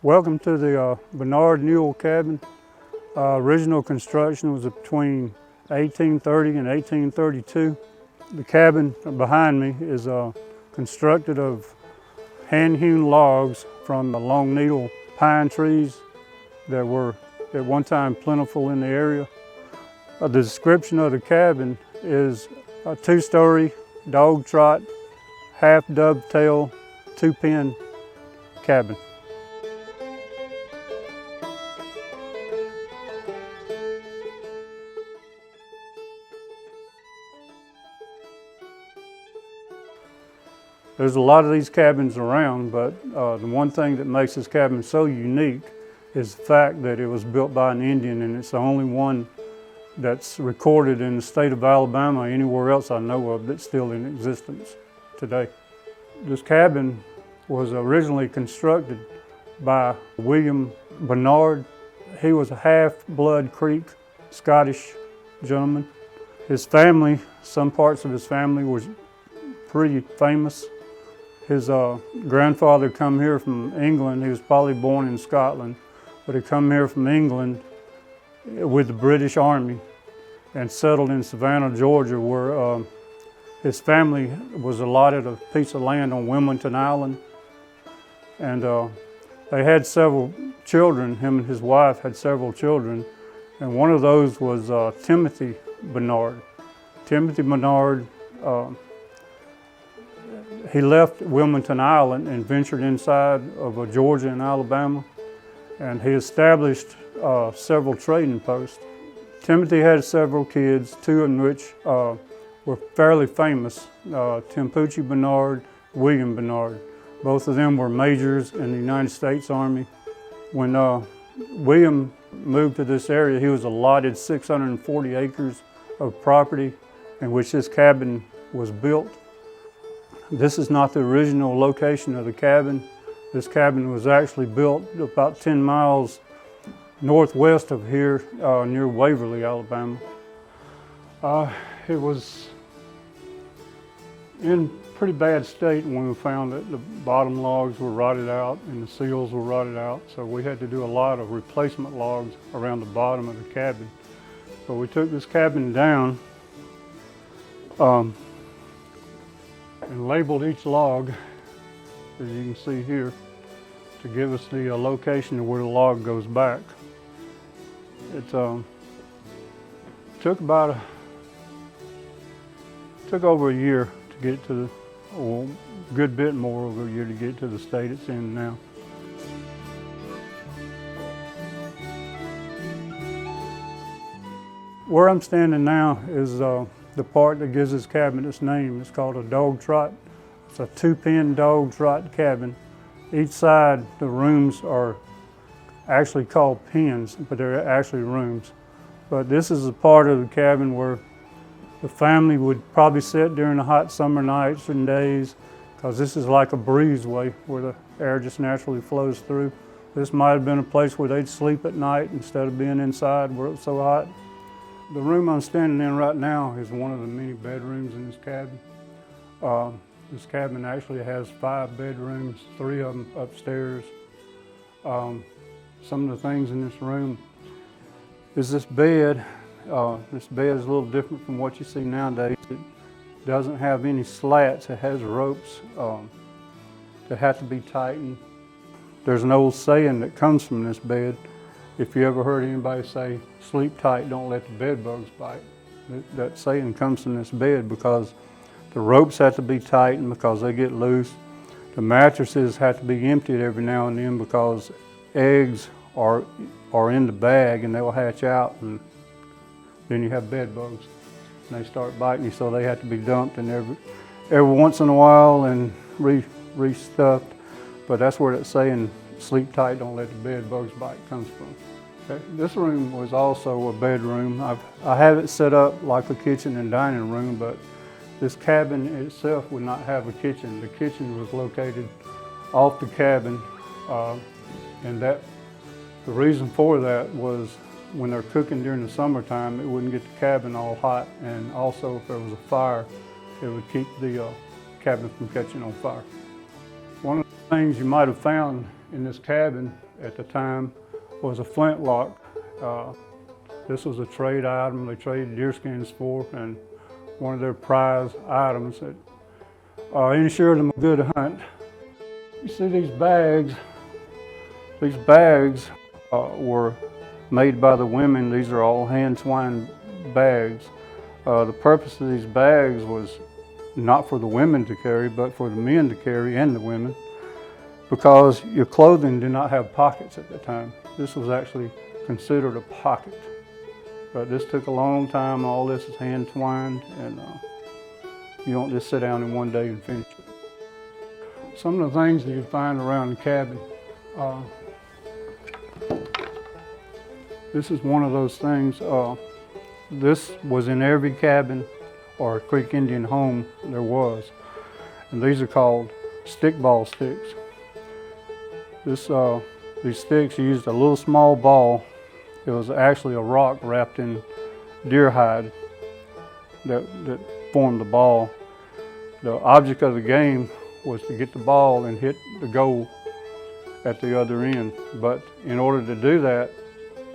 Welcome to the Barnard Newell cabin. Original construction was between 1830 and 1832. The cabin behind me is constructed of hand-hewn logs from the long needle pine trees that were at one time plentiful in the area. The description of the cabin is a two-story dog-trot, half dovetail, two-pen cabin. There's a lot of these cabins around, but the one thing that makes this cabin so unique is the fact that it was built by an Indian, and it's the only one that's recorded in the state of Alabama. Anywhere else I know of that's still in existence today. This cabin was originally constructed by William Barnard. He was a half-blood Creek Scottish gentleman. His family, some parts of his family was pretty famous. His grandfather come here from England. He was probably born in Scotland, but he come here from England with the British Army and settled in Savannah, Georgia, where his family was allotted a piece of land on Wilmington Island. And they had several children. Him and his wife had several children, and one of those was Timothy Barnard. Timothy Barnard, he left Wilmington Island and ventured inside of Georgia and Alabama, and he established several trading posts. Timothy had several kids, two of which were fairly famous, Timothy Barnard, William Barnard. Both of them were majors in the United States Army. When William moved to this area, he was allotted 640 acres of property in which this cabin was built. This is not the original location of the cabin. This cabin was actually built about 10 miles northwest of here near Waverly, Alabama. It was in pretty bad state when we found that the bottom logs were rotted out and the seals were rotted out, so we had to do a lot of replacement logs around the bottom of the cabin. So we took this cabin down and labeled each log, as you can see here, to give us the location of where the log goes back. It took over a year to get to the, well, a good bit more over a year to get to the state it's in now. Where I'm standing now is the part that gives this cabin its name. It's called a dog-trot. It's a two-pen dog-trot cabin. Each side, the rooms are actually called pens, but they're actually rooms. But this is a part of the cabin where the family would probably sit during the hot summer nights and days, because this is like a breezeway where the air just naturally flows through. This might have been a place where they'd sleep at night instead of being inside where it's so hot. The room I'm standing in right now is one of the many bedrooms in this cabin. This cabin actually has 5 bedrooms, 3 of them upstairs. Some of the things in this room is this bed. This bed is a little different from what you see nowadays. It doesn't have any slats. It has ropes that have to be tightened. There's an old saying that comes from this bed. If you ever heard anybody say, "Sleep tight, don't let the bed bugs bite," that saying comes from this bed because the ropes have to be tightened because they get loose. The mattresses have to be emptied every now and then because eggs are in the bag and they'll hatch out, and then you have bed bugs and they start biting you, so they have to be dumped and every once in a while and restuffed. But that's where that saying, "Sleep tight, don't let the bed bugs bite," comes from. Okay. This room was also a bedroom. I have it set up like a kitchen and dining room, but this cabin itself would not have a kitchen. The kitchen was located off the cabin, and the reason for that was when they're cooking during the summertime, it wouldn't get the cabin all hot, and also if there was a fire, it would keep the cabin from catching on fire. One of Things you might have found in this cabin at the time was a flintlock. This was a trade item they traded deerskins for, and one of their prize items that ensured them a good hunt. You see these bags? These bags were made by the women. These are all hand-twined bags. The purpose of these bags was not for the women to carry, but for the men to carry and the women, because your clothing did not have pockets at the time. This was actually considered a pocket. But this took a long time. All this is hand-twined, and you don't just sit down in one day and finish it. Some of the things that you find around the cabin. This is one of those things. This was in every cabin or Creek Indian home there was. And these are called stickball sticks. These sticks used a little small ball. It was actually a rock wrapped in deer hide that formed the ball. The object of the game was to get the ball and hit the goal at the other end. But in order to do that,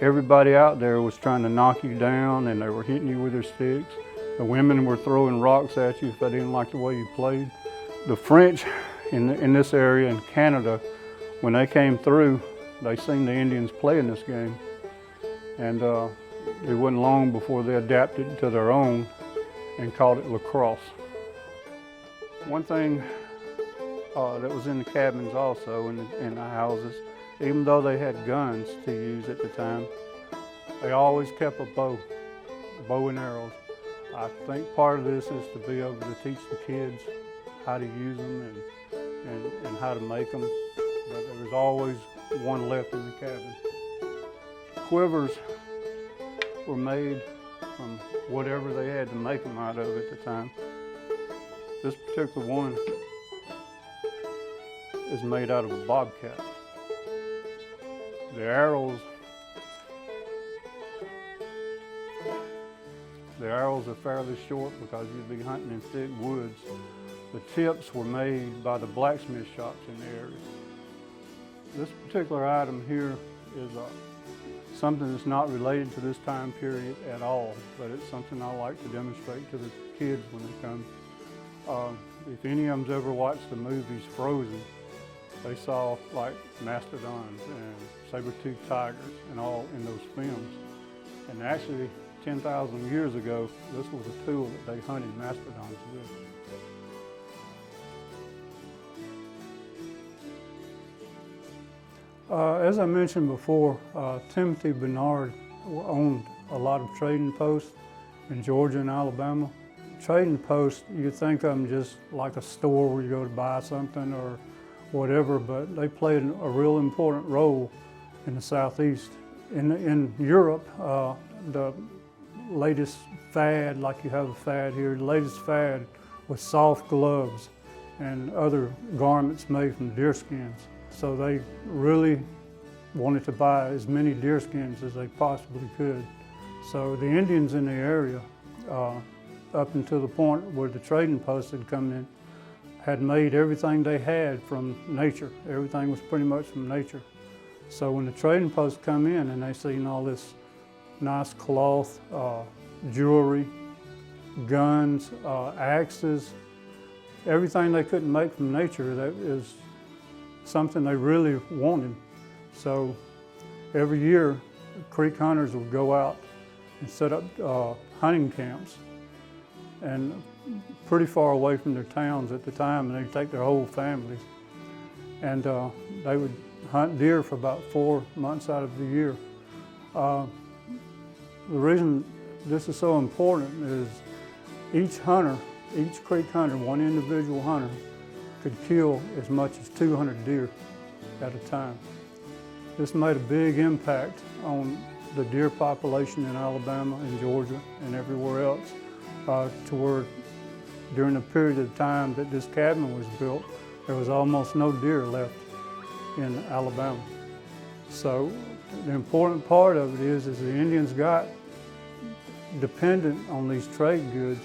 everybody out there was trying to knock you down, and they were hitting you with their sticks. The women were throwing rocks at you if they didn't like the way you played. The French in this area in Canada, when they came through, they seen the Indians playing this game. And it wasn't long before they adapted it to their own and called it lacrosse. One thing that was in the cabins also, in the houses, even though they had guns to use at the time, they always kept a bow and arrows. I think part of this is to be able to teach the kids how to use them and how to make them, but there was always one left in the cabin. Quivers were made from whatever they had to make them out of at the time. This particular one is made out of a bobcat. The arrows are fairly short because you'd be hunting in thick woods. The tips were made by the blacksmith shops in the area. This particular item here is something that's not related to this time period at all, but it's something I like to demonstrate to the kids when they come. If any of them's ever watched the movies Frozen, they saw like mastodons and saber-toothed tigers and all in those films. And actually, 10,000 years ago, this was a tool that they hunted mastodons with. As I mentioned before, Timothy Barnard owned a lot of trading posts in Georgia and Alabama. Trading posts, you think of them just like a store where you go to buy something or whatever, but they played a real important role in the Southeast. In Europe, the latest fad, like you have a fad here, the latest fad was soft gloves and other garments made from deer skins. So they really wanted to buy as many deer skins as they possibly could. So the Indians in the area, up until the point where the trading posts had come in, had made everything they had from nature. Everything was pretty much from nature. So when the trading posts come in and they seen all this nice cloth, jewelry, guns, axes, everything they couldn't make from nature, that is something they really wanted. So every year, creek hunters would go out and set up hunting camps, and pretty far away from their towns at the time, and they'd take their whole families. And they would hunt deer for about 4 months out of the year. The reason this is so important is each hunter, each creek hunter, one individual hunter, could kill as much as 200 deer at a time. This made a big impact on the deer population in Alabama and Georgia and everywhere else, to where during the period of time that this cabin was built, there was almost no deer left in Alabama. So the important part of it is the Indians got dependent on these trade goods,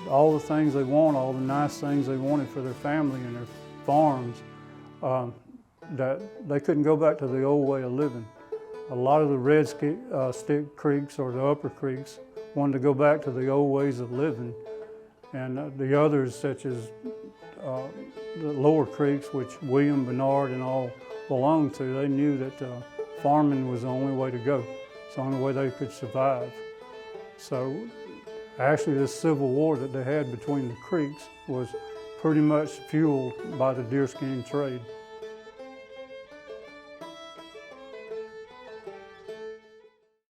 all the things they want, all the nice things they wanted for their family and their farms that they couldn't go back to the old way of living. A lot of the Red Stick Creeks or the Upper Creeks wanted to go back to the old ways of living, and the others, such as the lower creeks, which William, Barnard, and all belonged to, they knew that farming was the only way to go. It's the only way they could survive. So actually this Civil War that they had between the creeks was pretty much fueled by the deerskin trade.